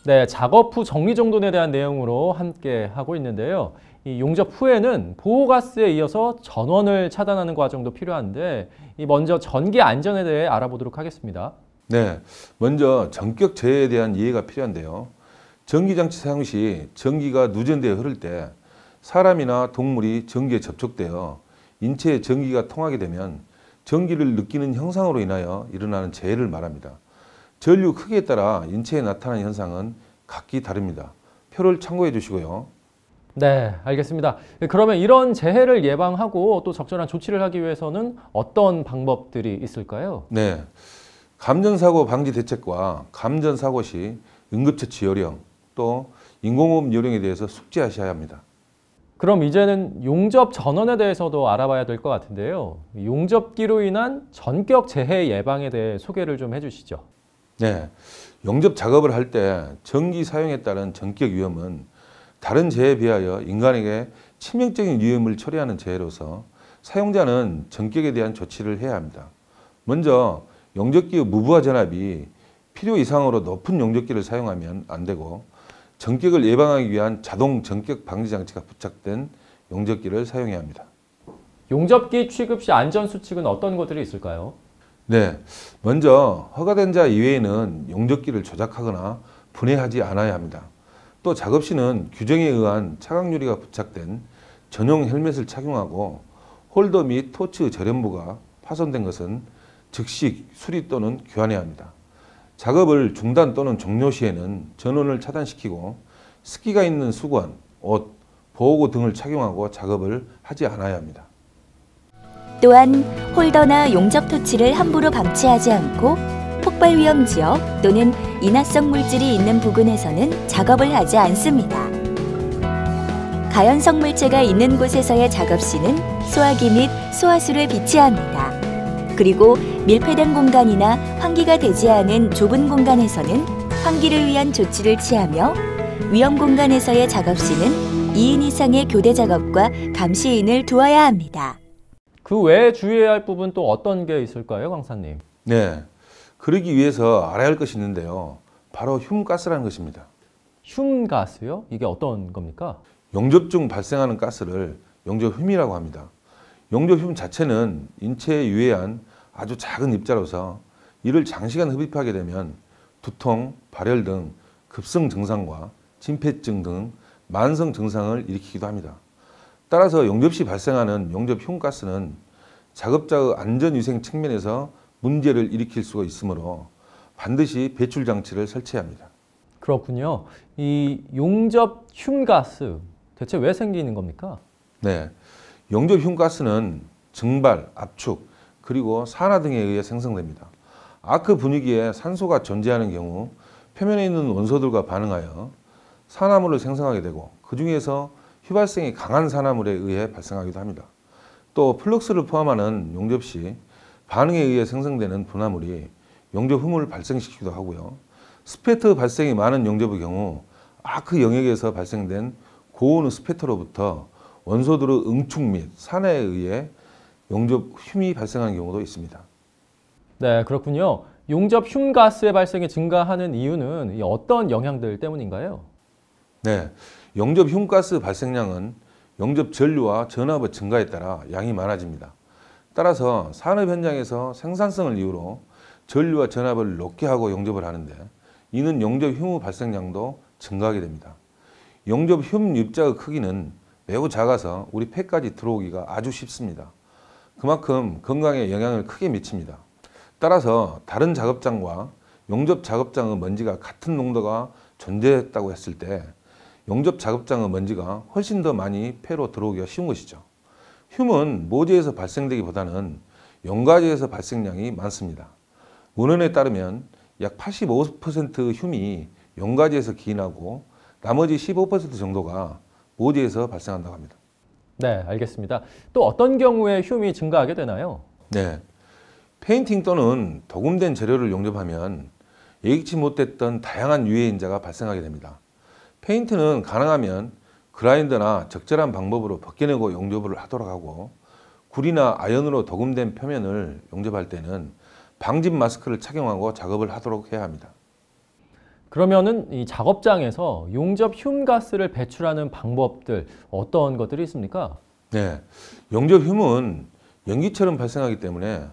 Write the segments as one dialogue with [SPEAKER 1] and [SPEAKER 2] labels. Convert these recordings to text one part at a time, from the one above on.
[SPEAKER 1] 네, 작업 후 정리정돈에 대한 내용으로 함께 하고 있는데요. 이 용접 후에는 보호가스에 이어서 전원을 차단하는 과정도 필요한데 먼저 전기 안전에 대해 알아보도록 하겠습니다.
[SPEAKER 2] 네, 먼저 전격 제어에 대한 이해가 필요한데요. 전기장치 사용 시 전기가 누전되어 흐를 때 사람이나 동물이 전기에 접촉되어 인체에 전기가 통하게 되면 전기를 느끼는 현상으로 인하여 일어나는 재해를 말합니다. 전류 크기에 따라 인체에 나타나는 현상은 각기 다릅니다. 표를 참고해 주시고요.
[SPEAKER 1] 네, 알겠습니다. 그러면 이런 재해를 예방하고 또 적절한 조치를 하기 위해서는 어떤 방법들이 있을까요?
[SPEAKER 2] 네, 감전사고 방지 대책과 감전사고 시 응급처치 요령, 또 인공호흡 요령에 대해서 숙지하셔야 합니다.
[SPEAKER 1] 그럼 이제는 용접 전원에 대해서도 알아봐야 될 것 같은데요. 용접기로 인한 전격 재해 예방에 대해 소개를 좀 해주시죠.
[SPEAKER 2] 네, 용접 작업을 할 때 전기 사용에 따른 전격 위험은 다른 재해에 비하여 인간에게 치명적인 위험을 초래하는 재해로서 사용자는 전격에 대한 조치를 해야 합니다. 먼저 용접기의 무부하 전압이 필요 이상으로 높은 용접기를 사용하면 안 되고 전격을 예방하기 위한 자동 전격 방지 장치가 부착된 용접기를 사용해야 합니다.
[SPEAKER 1] 용접기 취급 시 안전 수칙은 어떤 것들이 있을까요?
[SPEAKER 2] 네, 먼저 허가된 자 이외에는 용접기를 조작하거나 분해하지 않아야 합니다. 또 작업 시는 규정에 의한 차각 유리가 부착된 전용 헬멧을 착용하고 홀더 및 토치 절연부가 파손된 것은 즉시 수리 또는 교환해야 합니다. 작업을 중단 또는 종료 시에는 전원을 차단시키고 습기가 있는 수건, 옷, 보호구 등을 착용하고 작업을 하지 않아야 합니다.
[SPEAKER 3] 또한 홀더나 용접 토치를 함부로 방치하지 않고 폭발 위험 지역 또는 인화성 물질이 있는 부근에서는 작업을 하지 않습니다. 가연성 물체가 있는 곳에서의 작업 시는 소화기 및 소화수를 비치합니다. 그리고 밀폐된 공간이나 환기가 되지 않은 좁은 공간에서는 환기를 위한 조치를 취하며 위험 공간에서의 작업 시는 2인 이상의 교대 작업과 감시인을 두어야 합니다.
[SPEAKER 1] 그 외에 주의해야 할 부분 또 어떤 게 있을까요, 강사님?
[SPEAKER 2] 네, 그러기 위해서 알아야 할 것이 있는데요. 바로 흉가스라는 것입니다.
[SPEAKER 1] 흉가스요? 이게 어떤 겁니까?
[SPEAKER 2] 용접 중 발생하는 가스를 용접흉이라고 합니다. 용접흉 자체는 인체에 유해한 아주 작은 입자로서 이를 장시간 흡입하게 되면 두통, 발열 등 급성 증상과 진폐증 등 만성 증상을 일으키기도 합니다. 따라서 용접 시 발생하는 용접흉 가스는 작업자의 안전위생 측면에서 문제를 일으킬 수가 있으므로 반드시 배출 장치를 설치해야 합니다.
[SPEAKER 1] 그렇군요. 이 용접 흉가스 대체 왜 생기는 겁니까?
[SPEAKER 2] 네, 용접흉 가스는 증발, 압축, 그리고 산화 등에 의해 생성됩니다. 아크 분위기에 산소가 존재하는 경우 표면에 있는 원소들과 반응하여 산화물을 생성하게 되고 그 중에서 휘발성이 강한 산화물에 의해 발생하기도 합니다. 또 플럭스를 포함하는 용접 시 반응에 의해 생성되는 분화물이 용접흠을 발생시키기도 하고요. 스패터 발생이 많은 용접의 경우 아크 영역에서 발생된 고온의 스패터로부터 원소들의 응축 및 산화에 의해 용접흉이 발생하는 경우도 있습니다.
[SPEAKER 1] 네, 그렇군요. 용접 흉가스의 발생이 증가하는 이유는 어떤 영향들 때문인가요?
[SPEAKER 2] 네, 용접 흉가스 발생량은 용접 전류와 전압의 증가에 따라 양이 많아집니다. 따라서 산업 현장에서 생산성을 이유로 전류와 전압을 높게 하고 용접을 하는데 이는 용접 흉의 발생량도 증가하게 됩니다. 용접 흉 입자의 크기는 매우 작아서 우리 폐까지 들어오기가 아주 쉽습니다. 그만큼 건강에 영향을 크게 미칩니다. 따라서 다른 작업장과 용접 작업장의 먼지가 같은 농도가 존재했다고 했을 때 용접 작업장의 먼지가 훨씬 더 많이 폐로 들어오기가 쉬운 것이죠. 흉은 모재에서 발생되기보다는 용가지에서 발생량이 많습니다. 문헌에 따르면 약 85% 흉이 용가지에서 기인하고 나머지 15% 정도가 모재에서 발생한다고 합니다.
[SPEAKER 1] 네, 알겠습니다. 또 어떤 경우에 흉이 증가하게 되나요?
[SPEAKER 2] 네, 페인팅 또는 도금된 재료를 용접하면 예기치 못했던 다양한 유해 인자가 발생하게 됩니다. 페인트는 가능하면 그라인더나 적절한 방법으로 벗겨내고 용접을 하도록 하고 굴이나 아연으로 도금된 표면을 용접할 때는 방진 마스크를 착용하고 작업을 하도록 해야 합니다.
[SPEAKER 1] 그러면은 이 작업장에서 용접 흉가스를 배출하는 방법들 어떤 것들이 있습니까?
[SPEAKER 2] 네, 용접 흉은 연기처럼 발생하기 때문에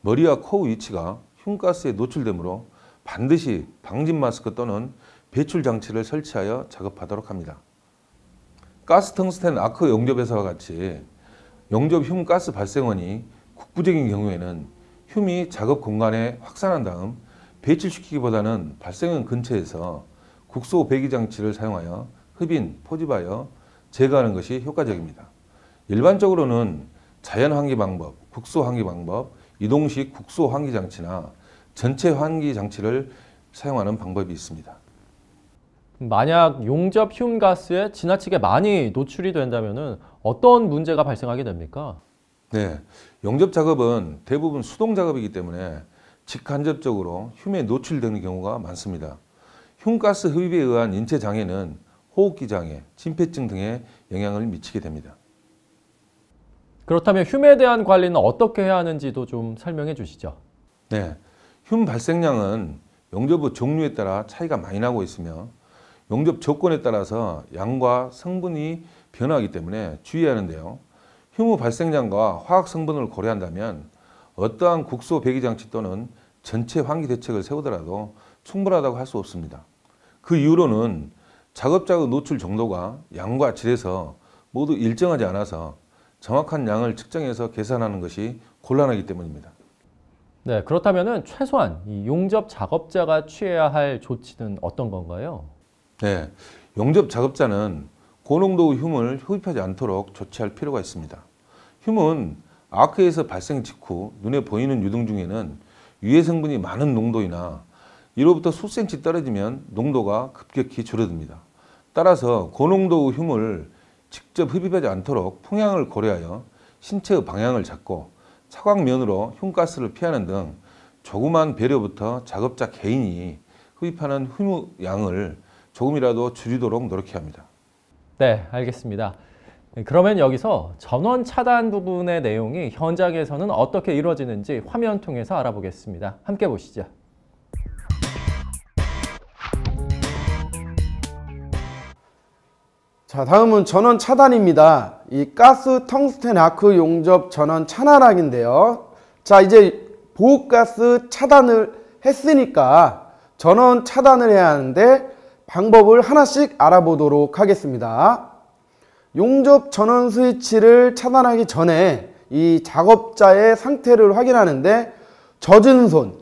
[SPEAKER 2] 머리와 코 위치가 흉가스에 노출되므로 반드시 방진 마스크 또는 배출 장치를 설치하여 작업하도록 합니다. 가스 텅스텐 아크 용접에서와 같이 용접 흉 가스 발생원이 국부적인 경우에는 흉이 작업 공간에 확산한 다음 배출시키기보다는 발생원 근처에서 국소 배기 장치를 사용하여 흡인, 포집하여 제거하는 것이 효과적입니다. 일반적으로는 자연 환기 방법, 국소 환기 방법, 이동식 국소 환기 장치나 전체 환기 장치를 사용하는 방법이 있습니다.
[SPEAKER 1] 만약 용접 흉가스에 지나치게 많이 노출이 된다면 어떤 문제가 발생하게 됩니까?
[SPEAKER 2] 네, 용접 작업은 대부분 수동 작업이기 때문에 직간접적으로 흉에 노출되는 경우가 많습니다. 흉가스 흡입에 의한 인체 장애는 호흡기 장애, 심폐증 등에 영향을 미치게 됩니다.
[SPEAKER 1] 그렇다면 흉에 대한 관리는 어떻게 해야 하는지도 좀 설명해 주시죠.
[SPEAKER 2] 네, 흉 발생량은 용접 후 종류에 따라 차이가 많이 나고 있으며 용접 조건에 따라서 양과 성분이 변화하기 때문에 주의하는데요. 흉 발생량과 화학 성분을 고려한다면 어떠한 국소 배기 장치 또는 전체 환기 대책을 세우더라도 충분하다고 할 수 없습니다. 그 이유로는 작업자의 노출 정도가 양과 질에서 모두 일정하지 않아서 정확한 양을 측정해서 계산하는 것이 곤란하기 때문입니다.
[SPEAKER 1] 네, 그렇다면 최소한 이 용접 작업자가 취해야 할 조치는 어떤 건가요?
[SPEAKER 2] 네, 용접 작업자는 고농도 흉을 흡입하지 않도록 조치할 필요가 있습니다. 흉은 아크에서 발생 직후 눈에 보이는 유등 중에는 유해 성분이 많은 농도이나 이로부터 수센 떨어지면 농도가 급격히 줄어듭니다. 따라서 고농도 흉을 직접 흡입하지 않도록 풍향을 고려하여 신체의 방향을 잡고 차광면으로 흉가스를 피하는 등 조그만 배려부터 작업자 개인이 흡입하는 흉 양을 조금이라도 줄이도록 노력해야 합니다.
[SPEAKER 1] 네, 알겠습니다. 그러면 여기서 전원 차단 부분의 내용이 현장에서는 어떻게 이루어지는지 화면 통해서 알아보겠습니다. 함께 보시죠.
[SPEAKER 4] 자, 다음은 전원 차단입니다. 이 가스 텅스텐 아크 용접 전원 차단하기인데요. 자, 이제 보호가스 차단을 했으니까 전원 차단을 해야 하는데 방법을 하나씩 알아보도록 하겠습니다. 용접 전원 스위치를 차단하기 전에 이 작업자의 상태를 확인하는데 젖은 손,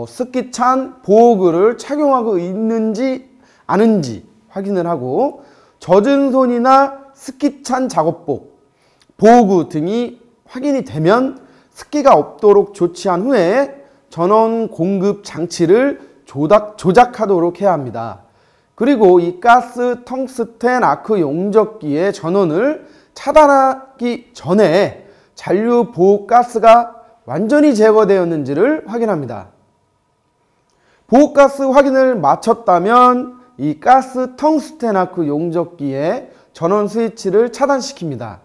[SPEAKER 4] 습기 찬 보호구를 착용하고 있는지 아닌지 확인을 하고 젖은 손이나 습기 찬 작업복, 보호구 등이 확인이 되면 습기가 없도록 조치한 후에 전원 공급 장치를 조작하도록 해야 합니다. 그리고 이 가스 텅스텐 아크 용접기의 전원을 차단하기 전에 잔류 보호 가스가 완전히 제거되었는지를 확인합니다. 보호 가스 확인을 마쳤다면 이 가스 텅스텐 아크 용접기의 전원 스위치를 차단시킵니다.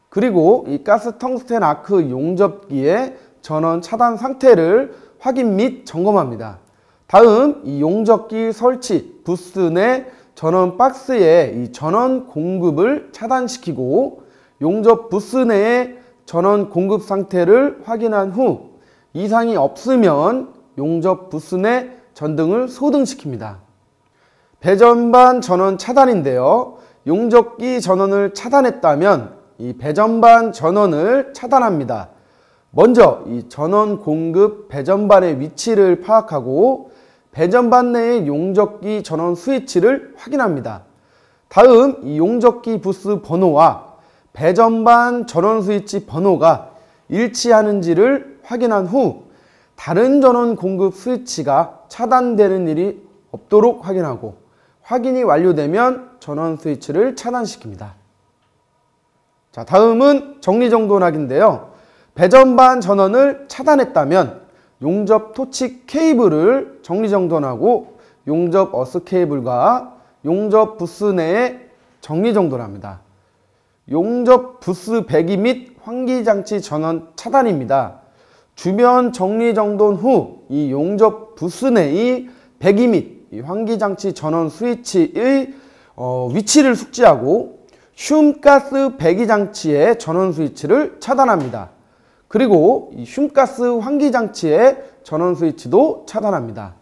[SPEAKER 4] 그리고 이 가스 텅스텐 아크 용접기의 전원 차단 상태를 확인 및 점검합니다. 다음 이 용접기 설치 부스 내 전원 박스에 이 전원 공급을 차단시키고 용접 부스 내의 전원 공급 상태를 확인한 후 이상이 없으면 용접 부스 내 전등을 소등시킵니다. 배전반 전원 차단인데요. 용접기 전원을 차단했다면 이 배전반 전원을 차단합니다. 먼저 이 전원 공급 배전반의 위치를 파악하고 배전반 내의 용접기 전원 스위치를 확인합니다. 다음 이 용접기 부스 번호와 배전반 전원 스위치 번호가 일치하는지를 확인한 후 다른 전원 공급 스위치가 차단되는 일이 없도록 확인하고 확인이 완료되면 전원 스위치를 차단시킵니다. 자, 다음은 정리정돈하기인데요. 배전반 전원을 차단했다면 용접 토치 케이블을 정리정돈하고 용접 어스 케이블과 용접 부스 내에 정리정돈합니다. 용접 부스 배기 및 환기장치 전원 차단입니다. 주변 정리정돈 후 이 용접 부스 내의 배기 및 이 환기장치 전원 스위치의 위치를 숙지하고 흉가스 배기장치의 전원 스위치를 차단합니다. 그리고 이 흉가스 환기장치의 전원 스위치도 차단합니다.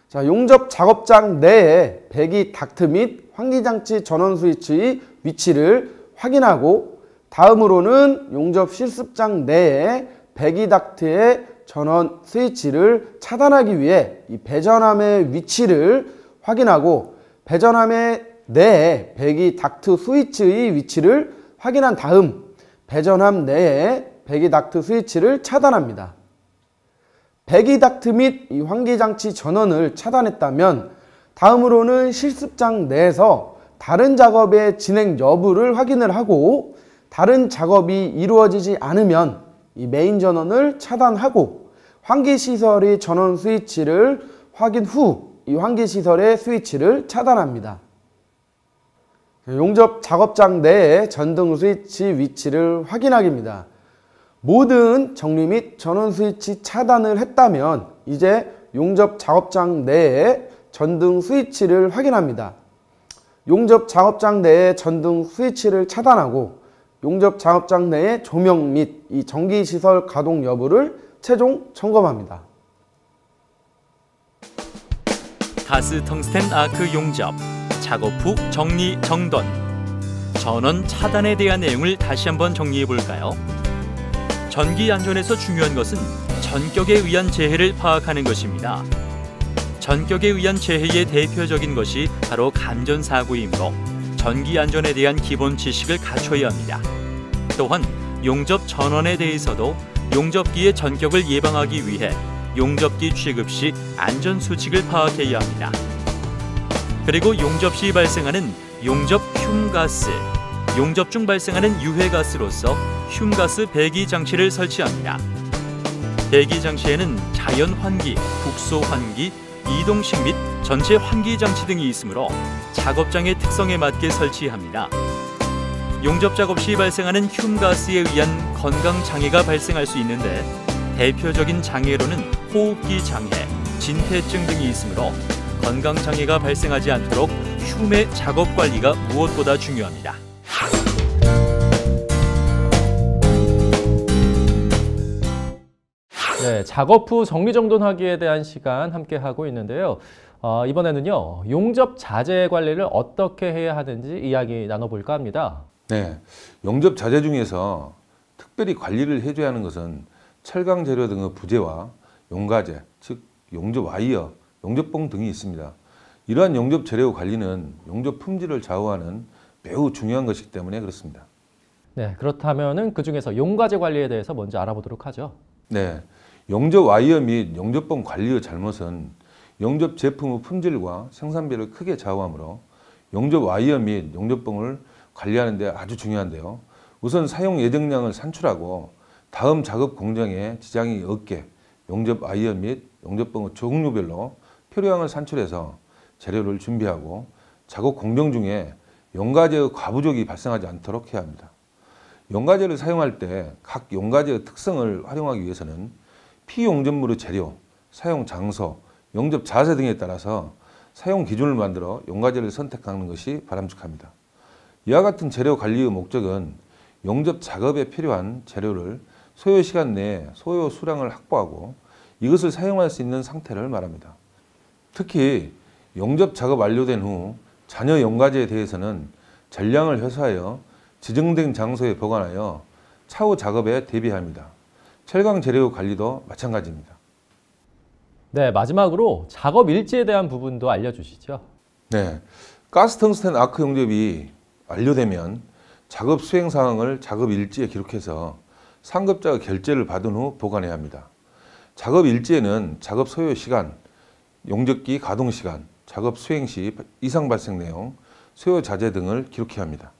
[SPEAKER 4] 자, 용접 작업장 내에 배기 닥트 및 환기장치 전원 스위치의 위치를 확인하고 다음으로는 용접 실습장 내에 배기 닥트의 전원 스위치를 차단하기 위해 이 배전함의 위치를 확인하고 배전함의 내에 배기 닥트 스위치의 위치를 확인한 다음 배전함 내에 배기 닥트 스위치를 차단합니다. 배기 닥트 및 이 환기장치 전원을 차단했다면 다음으로는 실습장 내에서 다른 작업의 진행 여부를 확인을 하고 다른 작업이 이루어지지 않으면 이 메인 전원을 차단하고 환기시설의 전원 스위치를 확인 후 이 환기시설의 스위치를 차단합니다. 용접 작업장 내의 전등 스위치 위치를 확인하기입니다. 모든 정리 및 전원 스위치 차단을 했다면 이제 용접 작업장 내에 전등 스위치를 확인합니다. 용접 작업장 내에 전등 스위치를 차단하고 용접 작업장 내의 조명 및 이 전기시설 가동 여부를 최종 점검합니다.
[SPEAKER 5] 가스 텅스텐 아크 용접, 작업 후 정리 정돈, 전원 차단에 대한 내용을 다시 한번 정리해 볼까요? 전기 안전에서 중요한 것은 전격에 의한 재해를 파악하는 것입니다. 전격에 의한 재해의 대표적인 것이 바로 감전사고이므로 전기 안전에 대한 기본 지식을 갖춰야 합니다. 또한 용접 전원에 대해서도 용접기의 전격을 예방하기 위해 용접기 취급 시 안전수칙을 파악해야 합니다. 그리고 용접 시 발생하는 용접 흉가스, 용접 중 발생하는 유해가스로서 흉가스 배기 장치를 설치합니다. 배기 장치에는 자연 환기, 국소 환기, 이동식 및 전체 환기 장치 등이 있으므로 작업장의 특성에 맞게 설치합니다. 용접 작업 시 발생하는 흉가스에 의한 건강 장애가 발생할 수 있는데 대표적인 장애로는 호흡기 장애, 진퇴증 등이 있으므로 건강 장애가 발생하지 않도록 흉의 작업 관리가 무엇보다 중요합니다.
[SPEAKER 1] 네, 작업 후 정리정돈하기에 대한 시간 함께 하고 있는데요. 이번에는요, 용접 자재 관리를 어떻게 해야 하는지 이야기 나눠볼까 합니다.
[SPEAKER 2] 네, 용접 자재 중에서 특별히 관리를 해줘야 하는 것은 철강 재료 등의 부재와 용가재, 즉 용접 와이어, 용접봉 등이 있습니다. 이러한 용접 재료 관리는 용접 품질을 좌우하는 매우 중요한 것이기 때문에 그렇습니다.
[SPEAKER 1] 네, 그렇다면은 그 중에서 용가재 관리에 대해서 먼저 알아보도록 하죠.
[SPEAKER 2] 네, 용접 와이어 및 용접봉 관리의 잘못은 용접 제품의 품질과 생산비를 크게 좌우하므로 용접 와이어 및 용접봉을 관리하는 데 아주 중요한데요. 우선 사용 예정량을 산출하고 다음 작업 공정에 지장이 없게 용접 와이어 및 용접봉의 종류별로 필요량을 산출해서 재료를 준비하고 작업 공정 중에 용가재의 과부족이 발생하지 않도록 해야 합니다. 용가재를 사용할 때 각 용가재의 특성을 활용하기 위해서는 피용접물의 재료, 사용 장소, 용접 자세 등에 따라서 사용 기준을 만들어 용가재를 선택하는 것이 바람직합니다. 이와 같은 재료 관리의 목적은 용접 작업에 필요한 재료를 소요 시간 내에 소요 수량을 확보하고 이것을 사용할 수 있는 상태를 말합니다. 특히 용접 작업 완료된 후 잔여 용가재에 대해서는 전량을 회수하여 지정된 장소에 보관하여 차후 작업에 대비합니다. 철강 재료 관리도 마찬가지입니다.
[SPEAKER 1] 네, 마지막으로 작업 일지에 대한 부분도 알려주시죠.
[SPEAKER 2] 네, 가스 텅스텐 아크 용접이 완료되면 작업 수행 사항을 작업 일지에 기록해서 상급자가 결제를 받은 후 보관해야 합니다. 작업 일지에는 작업 소요 시간, 용접기 가동 시간, 작업 수행 시 이상 발생 내용, 소요 자재 등을 기록해야 합니다.